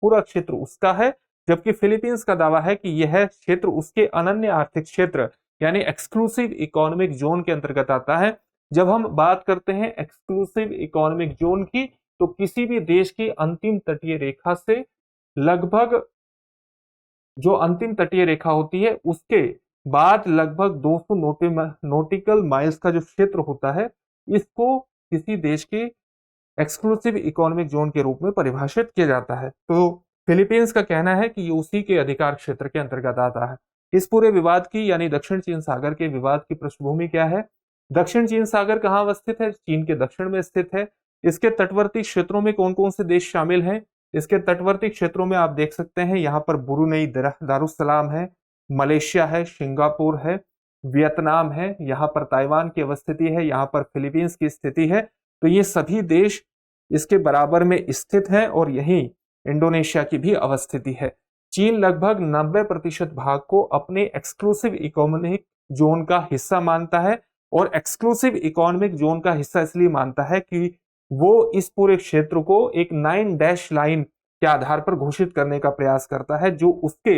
पूरा क्षेत्र उसका है, जबकि फिलीपींस का दावा है कि यह क्षेत्र उसके अनन्य आर्थिक क्षेत्र यानी एक्सक्लूसिव इकोनॉमिक जोन के अंतर्गत आता है। जब हम बात करते हैं एक्सक्लूसिव इकोनॉमिक जोन की तो किसी भी देश की अंतिम तटीय रेखा से लगभग जो अंतिम तटीय रेखा होती है उसके बाद लगभग 200 नॉटिकल माइल्स का जो क्षेत्र होता है इसको किसी देश के एक्सक्लूसिव इकोनॉमिक जोन के रूप में परिभाषित किया जाता है। तो फिलीपींस का कहना है कि ये उसी के अधिकार क्षेत्र के अंतर्गत आता है। इस पूरे विवाद की यानी दक्षिण चीन सागर के विवाद की पृष्ठभूमि क्या है? दक्षिण चीन सागर कहाँ अवस्थित है? चीन के दक्षिण में स्थित है। इसके तटवर्ती क्षेत्रों में कौन कौन से देश शामिल हैं? इसके तटवर्ती क्षेत्रों में आप देख सकते हैं यहाँ पर ब्रुनेई दारुसलाम है, मलेशिया है, सिंगापुर है, वियतनाम है, यहाँ पर ताइवान की अवस्थिति है, यहाँ पर फिलीपींस की स्थिति है। तो ये सभी देश इसके बराबर में स्थित है और यहीं इंडोनेशिया की भी अवस्थिति है। चीन लगभग 90% भाग को अपने एक्सक्लूसिव इकोनॉमिक जोन का हिस्सा मानता है और एक्सक्लूसिव इकोनॉमिक जोन का हिस्सा इसलिए मानता है कि वो इस पूरे क्षेत्र को एक 9 डैश लाइन के आधार पर घोषित करने का प्रयास करता है जो उसके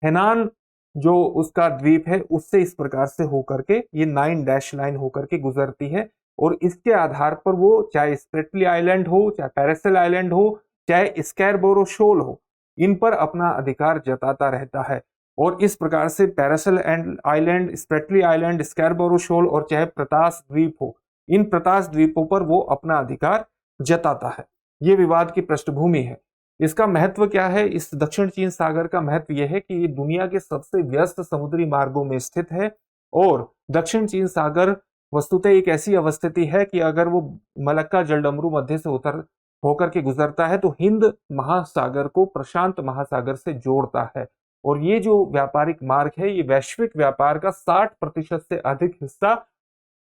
हेनान जो उसका द्वीप है उससे इस प्रकार से होकर के ये 9 डैश लाइन होकर के गुजरती है और इसके आधार पर वो चाहे स्प्रेटली आइलैंड हो, चाहे पैरासेल आइलैंड हो, चाहे स्कैरबोरो शोल हो, इन पर अपना अधिकार जताता रहता है। और इस प्रकार से पैरासेल आइलैंड, स्प्रेटली आइलैंड, स्कैरबोरो शोल और चाहे प्रतास द्वीप हो, इन प्रतास द्वीपों पर वो अपना अधिकार जताता है। ये विवाद की पृष्ठभूमि है। इसका महत्व क्या है? इस दक्षिण चीन सागर का महत्व यह है कि ये दुनिया के सबसे व्यस्त समुद्री मार्गों में स्थित है और दक्षिण चीन सागर वस्तुतः एक ऐसी अवस्थिति है कि अगर वो मलक्का जलडमरू मध्य से उतर होकर के गुजरता है तो हिंद महासागर को प्रशांत महासागर से जोड़ता है। और ये जो व्यापारिक मार्ग है ये वैश्विक व्यापार का 60% से अधिक हिस्सा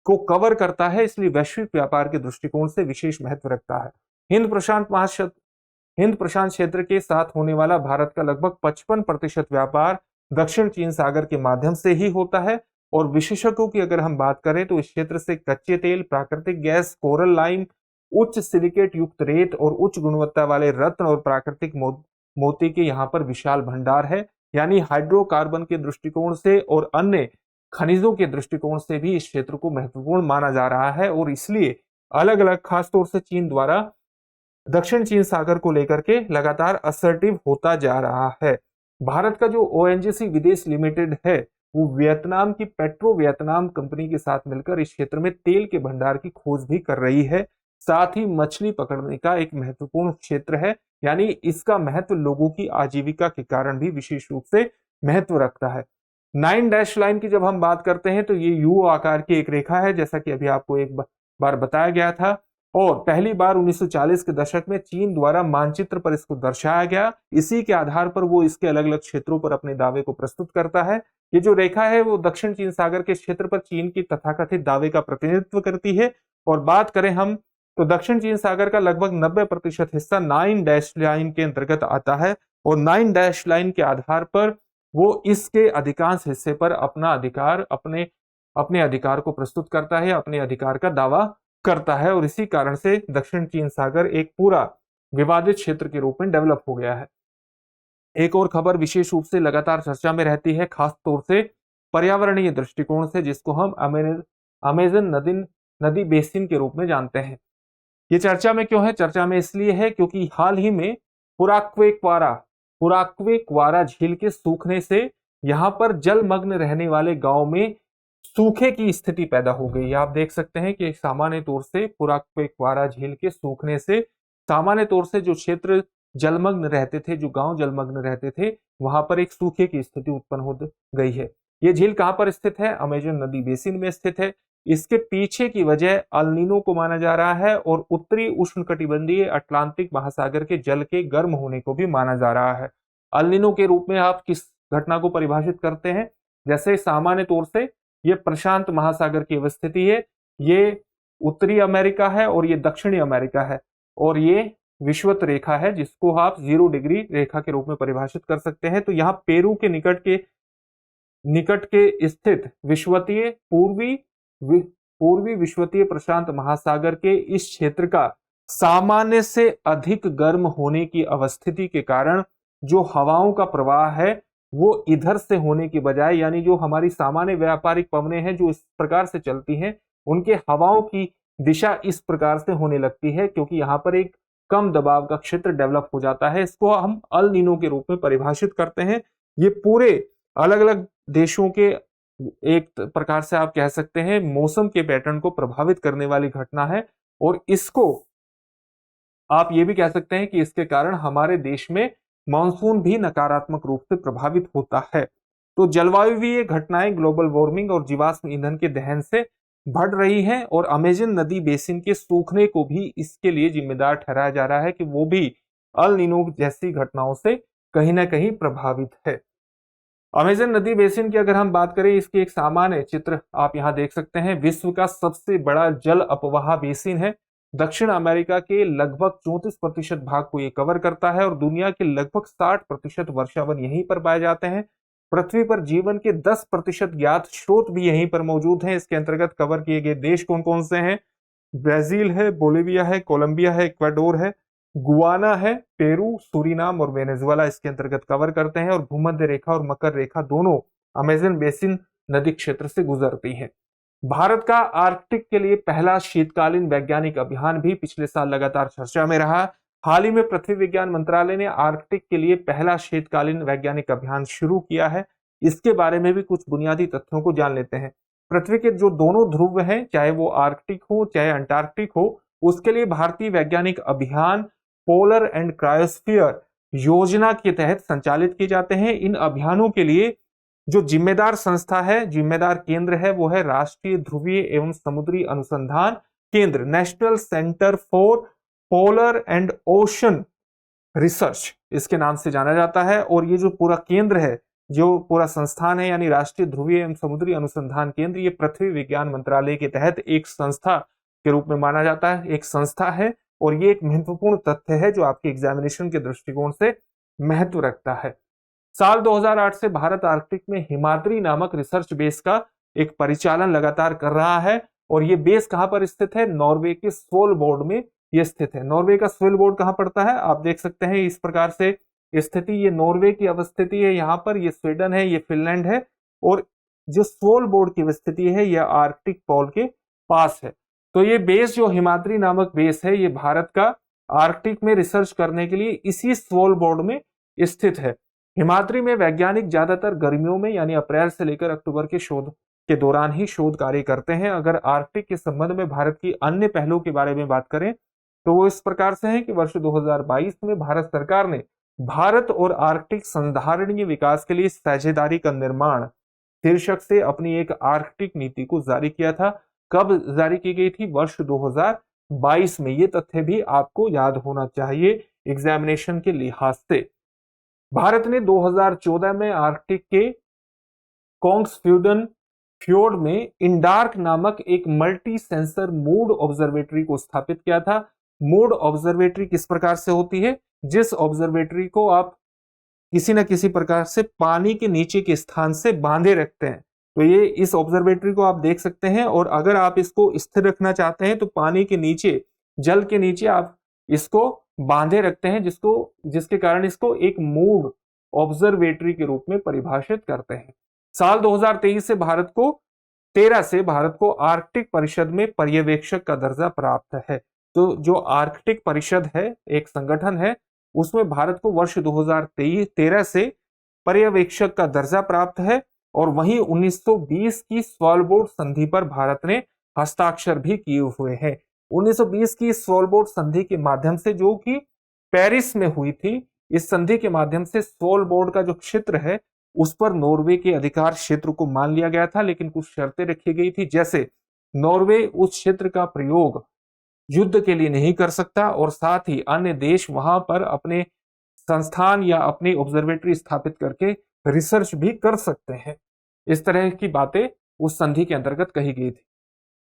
को कवर करता है, इसलिए वैश्विक व्यापार के दृष्टिकोण से विशेष महत्व रखता है। हिंद प्रशांत क्षेत्र के साथ होने वाला भारत का लगभग 55% व्यापार दक्षिण चीन सागर के माध्यम से ही होता है। और विशेषज्ञों की अगर हम बात करें तो इस क्षेत्र से कच्चे तेल, प्राकृतिक गैस, कोरल लाइम, उच्च सिलिकेट युक्त रेत और उच्च गुणवत्ता वाले रत्न और प्राकृतिक मोती के यहाँ पर विशाल भंडार है। यानी हाइड्रोकार्बन के दृष्टिकोण से और अन्य खनिजों के दृष्टिकोण से भी इस क्षेत्र को महत्वपूर्ण माना जा रहा है और इसलिए अलग अलग खासतौर से चीन द्वारा दक्षिण चीन सागर को लेकर के लगातार असर्टिव होता जा रहा है। भारत का जो ओएनजीसी विदेश लिमिटेड है वो वियतनाम की पेट्रो वियतनाम कंपनी के साथ मिलकर इस क्षेत्र में तेल के भंडार की खोज भी कर रही है। साथ ही मछली पकड़ने का एक महत्वपूर्ण क्षेत्र है, यानी इसका महत्व लोगों की आजीविका के कारण भी विशेष रूप से महत्व रखता है। 9 डैश लाइन की जब हम बात करते हैं तो ये यू आकार की एक रेखा है, जैसा कि अभी आपको एक बार बताया गया था। और पहली बार 1940 के दशक में चीन द्वारा मानचित्र पर इसको दर्शाया गया। इसी के आधार पर वो इसके अलग अलग क्षेत्रों पर अपने दावे को प्रस्तुत करता है। ये जो रेखा है वो दक्षिण चीन सागर के क्षेत्र पर चीन की तथाकथित दावे का प्रतिनिधित्व करती है। और बात करें हम तो दक्षिण चीन सागर का लगभग 90% हिस्सा 9 डैश लाइन के अंतर्गत आता है और 9 डैश लाइन के आधार पर वो इसके अधिकांश हिस्से पर अपने अधिकार को प्रस्तुत करता है, अपने अधिकार का दावा करता है। और इसी कारण से दक्षिण चीन सागर एक पूरा विवादित क्षेत्र के रूप में डेवलप हो गया है। एक और खबर विशेष रूप से लगातार चर्चा में रहती है, खास तौर से पर्यावरणीय दृष्टिकोण से, जिसको हम अमेजन नदी बेसिन के रूप में जानते हैं। ये चर्चा में क्यों है? चर्चा में इसलिए है क्योंकि हाल ही में पुराक्वे क्वारा झील के सूखने से यहां पर जलमग्न रहने वाले गांव में सूखे की स्थिति पैदा हो गई। आप देख सकते हैं कि सामान्य तौर से पुराक्वे-क्वारा झील के सूखने से सामान्य तौर से जो क्षेत्र जलमग्न रहते थे, जो गांव जलमग्न रहते थे, वहां पर एक सूखे की स्थिति उत्पन्न हो गई है। ये झील कहां पर स्थित है? अमेजन नदी बेसिन में स्थित है। इसके पीछे की वजह अल नीनो को माना जा रहा है और उत्तरी उष्णकटिबंधीय अटलांटिक महासागर के जल के गर्म होने को भी माना जा रहा है। अल नीनो के रूप में आप किस घटना को परिभाषित करते हैं? जैसे सामान्य तौर से ये प्रशांत महासागर की अवस्थिति है, ये उत्तरी अमेरिका है और ये दक्षिणी अमेरिका है और ये विषुवत रेखा है जिसको आप 0 डिग्री रेखा के रूप में परिभाषित कर सकते हैं। तो यहाँ पेरू के निकट के स्थित पूर्वी विषुवतीय प्रशांत महासागर के इस क्षेत्र का सामान्य से अधिक गर्म होने की अवस्थिति के कारण जो हवाओं का प्रवाह है वो इधर से होने की बजाय, यानी जो हमारी सामान्य व्यापारिक पवनें हैं जो इस प्रकार से चलती हैं, उनके हवाओं की दिशा इस प्रकार से होने लगती है क्योंकि यहाँ पर एक कम दबाव का क्षेत्र डेवलप हो जाता है। इसको हम अल नीनो के रूप में परिभाषित करते हैं। ये पूरे अलग अलग देशों के एक प्रकार से आप कह सकते हैं मौसम के पैटर्न को प्रभावित करने वाली घटना है और इसको आप ये भी कह सकते हैं कि इसके कारण हमारे देश में मानसून भी नकारात्मक रूप से प्रभावित होता है। तो जलवायुवीय घटनाएं ग्लोबल वार्मिंग और जीवाश्म ईंधन के दहन से बढ़ रही हैं और अमेजन नदी बेसिन के सूखने को भी इसके लिए जिम्मेदार ठहराया जा रहा है कि वो भी अल नीनो जैसी घटनाओं से कहीं ना कहीं प्रभावित है। अमेजन नदी बेसिन की अगर हम बात करें, इसकी एक सामान्य चित्र आप यहाँ देख सकते हैं। विश्व का सबसे बड़ा जल अपवाह बेसिन है। दक्षिण अमेरिका के लगभग 34% भाग को ये कवर करता है और दुनिया के लगभग 60% वर्षावन यहीं पर पाए जाते हैं। पृथ्वी पर जीवन के 10% ज्ञात स्रोत भी यहीं पर मौजूद हैं। इसके अंतर्गत कवर किए गए देश कौन कौन से हैं? ब्राजील है, बोलिविया है, कोलंबिया है, इक्वाडोर है, गुआना है, पेरू, सूरीनाम और वेनेजुएला इसके अंतर्गत कवर करते हैं। और भूमध्य रेखा और मकर रेखा दोनों अमेजन बेसिन नदी क्षेत्र से गुजरती हैं। भारत का आर्कटिक के लिए पहला शीतकालीन वैज्ञानिक अभियान भी पिछले साल लगातार चर्चा में रहा। हाल ही में पृथ्वी विज्ञान मंत्रालय ने आर्कटिक के लिए पहला शीतकालीन वैज्ञानिक अभियान शुरू किया है। इसके बारे में भी कुछ बुनियादी तथ्यों को जान लेते हैं। पृथ्वी के जो दोनों ध्रुव हैं, चाहे वो आर्कटिक हो चाहे अंटार्कटिक हो, उसके लिए भारतीय वैज्ञानिक अभियान पोलर एंड क्रायोस्फीयर योजना के तहत संचालित किए जाते हैं। इन अभियानों के लिए जो जिम्मेदार संस्था है, जिम्मेदार केंद्र है, वो है राष्ट्रीय ध्रुवीय एवं समुद्री अनुसंधान केंद्र, national centre for polar and ocean research, इसके नाम से जाना जाता है। और ये जो पूरा केंद्र है, जो पूरा संस्थान है, यानी राष्ट्रीय ध्रुवीय एवं समुद्री अनुसंधान केंद्र, ये पृथ्वी विज्ञान मंत्रालय के तहत एक संस्था के रूप में माना जाता है, एक संस्था है। और ये एक महत्वपूर्ण तथ्य है जो आपके एग्जामिनेशन के दृष्टिकोण से महत्व रखता है। साल 2008 से भारत आर्कटिक में हिमाद्री नामक रिसर्च बेस का एक परिचालन लगातार कर रहा है। और ये बेस कहां पर स्थित है? नॉर्वे के स्वेलबोर्ड में ये स्थित है। नॉर्वे का स्वेलबोर्ड कहां पड़ता है? आप देख सकते हैं इस प्रकार से स्थिति, ये नॉर्वे की अवस्थिति है यहाँ पर, ये स्वीडन है, ये फिनलैंड है, और जो स्वेलबोर्ड की अवस्थिति है यह आर्कटिक पोल के पास है। तो ये बेस जो हिमाद्री नामक बेस है, ये भारत का आर्कटिक में रिसर्च करने के लिए इसी स्वेलबोर्ड में स्थित है। हिमाद्री में वैज्ञानिक ज्यादातर गर्मियों में, यानी अप्रैल से लेकर अक्टूबर के शोध के दौरान ही शोध कार्य करते हैं। अगर आर्कटिक के संबंध में भारत की अन्य पहलों के बारे में बात करें तो वो इस प्रकार से है कि वर्ष 2022 में भारत सरकार ने भारत और आर्कटिक संधारणीय विकास के लिए साझेदारी का निर्माण शीर्षक से अपनी एक आर्कटिक नीति को जारी किया था। कब जारी की गई थी? वर्ष 2022 में। ये तथ्य भी आपको याद होना चाहिए एग्जामिनेशन के लिहाज से। भारत ने 2014 में आर्कटिक के कोंग्सफ्यूडन फ्योर्ड में इंडार्क नामक एक मल्टी सेंसर मूड ऑब्जर्वेटरी को स्थापित किया था। मूड ऑब्जर्वेटरी किस प्रकार से होती है? जिस ऑब्जर्वेटरी को आप किसी न किसी प्रकार से पानी के नीचे के स्थान से बांधे रखते हैं, तो ये इस ऑब्जर्वेटरी को आप देख सकते हैं। और अगर आप इसको स्थिर रखना चाहते हैं तो पानी के नीचे, जल के नीचे आप इसको बांधे रखते हैं, जिसके कारण इसको एक मूड ऑब्जर्वेटरी के रूप में परिभाषित करते हैं। साल 2023 से भारत को आर्कटिक परिषद में पर्यवेक्षक का दर्जा प्राप्त है। तो जो आर्कटिक परिषद है, एक संगठन है, उसमें भारत को वर्ष 2013 से पर्यवेक्षक का दर्जा प्राप्त है। और वहीं 1920 की स्वालबोर्ड संधि पर भारत ने हस्ताक्षर भी किए हुए हैं। 1920 की स्वालबोर्ड संधि के माध्यम से, जो कि पेरिस में हुई थी, इस संधि के माध्यम से स्वालबोर्ड का जो क्षेत्र है उस पर नॉर्वे के अधिकार क्षेत्र को मान लिया गया था, लेकिन कुछ शर्तें रखी गई थी, जैसे नॉर्वे उस क्षेत्र का प्रयोग युद्ध के लिए नहीं कर सकता, और साथ ही अन्य देश वहां पर अपने संस्थान या अपनी ऑब्जर्वेटरी स्थापित करके रिसर्च भी कर सकते हैं। इस तरह की बातें उस संधि के अंतर्गत कही गई थी।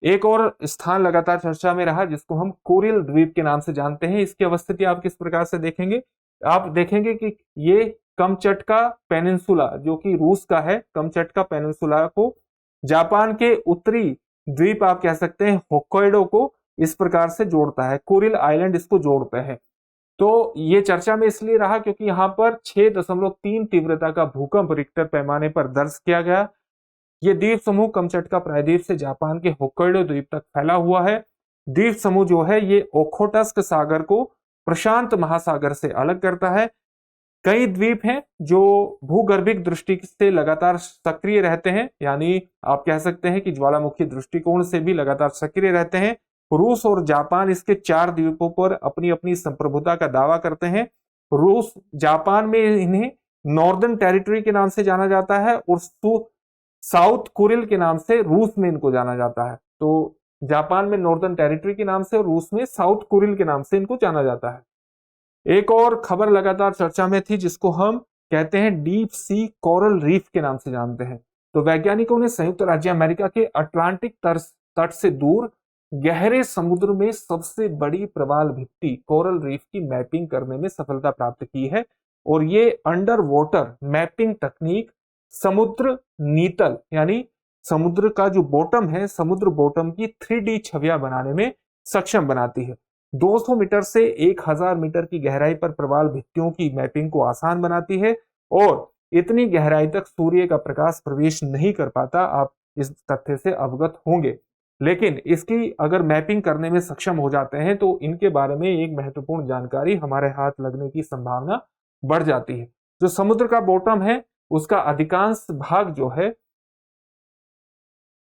एक और स्थान लगातार चर्चा में रहा जिसको हम कुरिल द्वीप के नाम से जानते हैं। इसकी अवस्थिति आप किस प्रकार से देखेंगे? आप देखेंगे कि ये कमचटका पेनिनसुला, जो कि रूस का है, कमचटका पेनिनसुला को जापान के उत्तरी द्वीप आप कह सकते हैं होक्काइडो को इस प्रकार से जोड़ता है। कुरिल आइलैंड इसको जोड़ते हैं। तो ये चर्चा में इसलिए रहा क्योंकि यहाँ पर 6.3 तीव्रता का भूकंप रिक्टर पैमाने पर दर्ज किया गया। ये द्वीप समूह कमचटका प्रायद्वीप से जापान के होक्काइडो द्वीप तक फैला हुआ है। द्वीप समूह जो है ये ओखोटस्क सागर को प्रशांत महासागर से अलग करता है। कई द्वीप हैं जो भूगर्भिक दृष्टि से लगातार सक्रिय रहते हैं, यानी आप कह सकते हैं कि ज्वालामुखी दृष्टिकोण से भी लगातार सक्रिय रहते हैं। रूस और जापान इसके 4 द्वीपों पर अपनी अपनी संप्रभुता का दावा करते हैं। रूस, जापान में इन्हें नॉर्दर्न टेरिटरी के नाम से जाना जाता है और साउथ कुरिल के नाम से रूस में इनको जाना जाता है। तो जापान में नॉर्दर्न टेरिटरी के नाम से और रूस में साउथ कुरिल के नाम से इनको जाना जाता है। एक और खबर लगातार चर्चा में थी जिसको हम कहते हैं डीप सी कोरल रीफ के नाम से जानते हैं। तो वैज्ञानिकों ने संयुक्त राज्य अमेरिका के अटलांटिक तट से दूर गहरे समुद्र में सबसे बड़ी प्रवाल भित्ति कोरल रीफ की मैपिंग करने में सफलता प्राप्त की है। और ये अंडर वाटर मैपिंग तकनीक समुद्र नीतल, यानी समुद्र का जो बॉटम है, समुद्र बॉटम की 3D छवियां बनाने में सक्षम बनाती है। 200 मीटर से 1000 मीटर की गहराई पर प्रवाल भित्तियों की मैपिंग को आसान बनाती है। और इतनी गहराई तक सूर्य का प्रकाश प्रवेश नहीं कर पाता। आप इस तथ्य से अवगत होंगे। लेकिन इसकी अगर मैपिंग करने में सक्षम हो जाते हैं तो इनके बारे में एक महत्वपूर्ण जानकारी हमारे हाथ लगने की संभावना बढ़ जाती है। जो समुद्र का बॉटम है उसका अधिकांश भाग जो है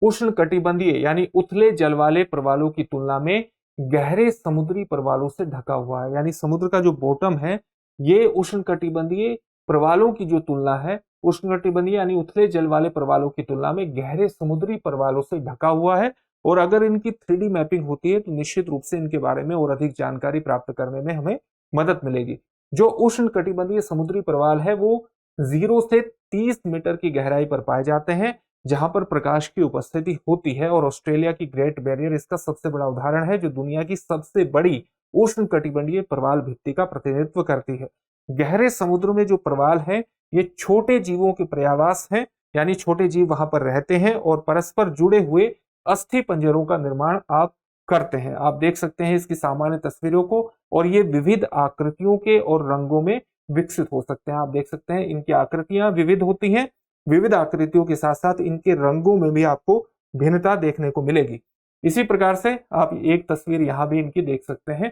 उष्णकटिबंधीय यानी उथले जल वाले प्रवालों की तुलना में गहरे समुद्री प्रवालों से ढका हुआ है। यानी समुद्र का जो बॉटम है ये उष्णकटिबंधीय प्रवालों की जो तुलना है, उष्णकटिबंधीय यानी उथले जल वाले प्रवालों की तुलना में गहरे समुद्री प्रवालों से ढका हुआ है। और अगर इनकी 3D मैपिंग होती है तो निश्चित रूप से इनके बारे में और अधिक जानकारी प्राप्त करने में हमें मदद मिलेगी। जो उष्णकटिबंधीय समुद्री प्रवाल है वो 0 से 30 मीटर की गहराई पर पाए जाते हैं, जहां पर प्रकाश की उपस्थिति होती है। और ऑस्ट्रेलिया की ग्रेट बैरियर इसका सबसे बड़ा उदाहरण है, जो दुनिया की सबसे बड़ी उष्णकटिबंधीय प्रवाल भित्ति का प्रतिनिधित्व करती है। गहरे समुद्र में जो प्रवाल है ये छोटे जीवों के पर्यावास हैं, यानी छोटे जीव वहां पर रहते हैं और परस्पर जुड़े हुए अस्थि पंजरों का निर्माण आप करते हैं। आप देख सकते हैं इसकी सामान्य तस्वीरों को, और ये विविध आकृतियों के और रंगों में विकसित हो सकते हैं। आप देख सकते हैं इनकी आकृतियां विविध होती हैं, विविध आकृतियों के साथ साथ इनके रंगों में भी आपको भिन्नता देखने को मिलेगी। इसी प्रकार से आप एक तस्वीर यहां भी इनकी देख सकते हैं।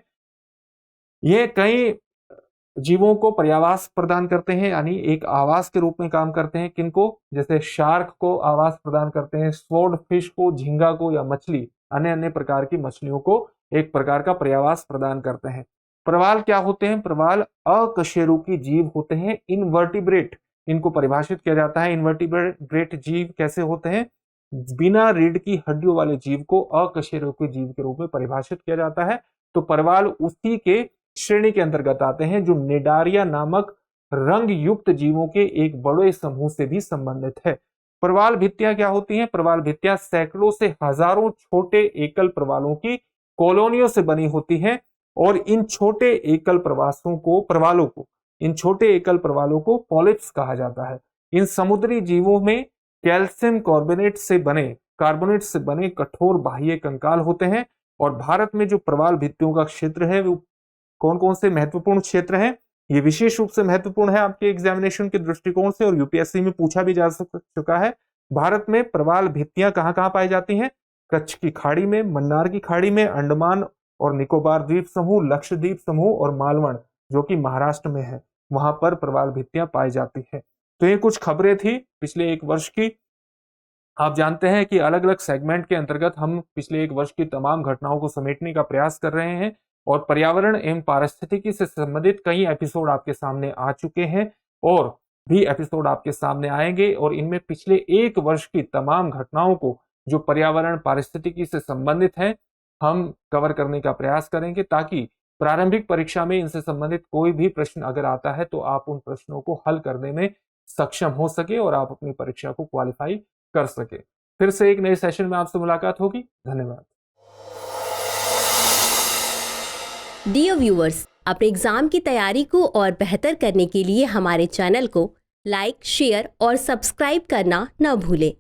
ये कई जीवों को पर्यावास प्रदान करते हैं, यानी एक आवास के रूप में काम करते हैं। किनको? जैसे शार्क को आवास प्रदान करते हैं, स्वॉर्ड फिश को, झींगा को या मछली, अन्य अन्य प्रकार की मछलियों को एक प्रकार का पर्यावास प्रदान करते हैं। प्रवाल क्या होते हैं? प्रवाल अकशेरुकी जीव होते हैं, इनवर्टिब्रेट इनको परिभाषित किया जाता है। इनवर्टिब्रेट जीव कैसे होते हैं? बिना रीढ़ की हड्डियों वाले जीव को अकशेरुकी जीव के रूप में परिभाषित किया जाता है। तो प्रवाल उसी के श्रेणी के अंतर्गत आते हैं जो निडारिया नामक रंग युक्त जीवों के एक बड़े समूह से भी संबंधित है। प्रवाल भित्तियां क्या होती हैं? प्रवाल भित्तियां सैकड़ों से हजारों छोटे एकल प्रवालों की कॉलोनियों से बनी होती हैं, और इन छोटे एकल प्रवालों को पॉलिप्स कहा जाता है। इन समुद्री जीवों में कैल्शियम कार्बोनेट से बने कठोर बाह्य कंकाल होते हैं। और भारत में जो प्रवाल भित्तियों का क्षेत्र है वो कौन कौन से महत्वपूर्ण क्षेत्र हैं? ये विशेष रूप से महत्वपूर्ण है आपके एग्जामिनेशन के दृष्टिकोण से, और यूपीएससी में पूछा भी जा चुका है। भारत में प्रवाल भित्तियां कहां कहां पाई जाती हैं? कच्छ की खाड़ी में, मन्नार की खाड़ी में, अंडमान और निकोबार द्वीप समूह, लक्षद्वीप समूह और मालवण जो कि महाराष्ट्र में है, वहां पर प्रवाल भित्तियां पाई जाती है। तो ये कुछ खबरें थी पिछले एक वर्ष की। आप जानते हैं कि अलग अलग सेगमेंट के अंतर्गत हम पिछले एक वर्ष की तमाम घटनाओं को समेटने का प्रयास कर रहे हैं, और पर्यावरण एवं पारिस्थितिकी से संबंधित कई एपिसोड आपके सामने आ चुके हैं, और भी एपिसोड आपके सामने आएंगे। और इनमें पिछले एक वर्ष की तमाम घटनाओं को जो पर्यावरण पारिस्थितिकी से संबंधित है हम कवर करने का प्रयास करेंगे, ताकि प्रारंभिक परीक्षा में इनसे संबंधित कोई भी प्रश्न अगर आता है तो आप उन प्रश्नों को हल करने में सक्षम हो सके और आप अपनी परीक्षा को क्वालिफाई कर सके। फिर से एक नए सेशन में आपसे मुलाकात होगी। धन्यवाद। डियर व्यूअर्स, अपने एग्जाम की तैयारी को और बेहतर करने के लिए हमारे चैनल को लाइक, शेयर और सब्सक्राइब करना न भूलें।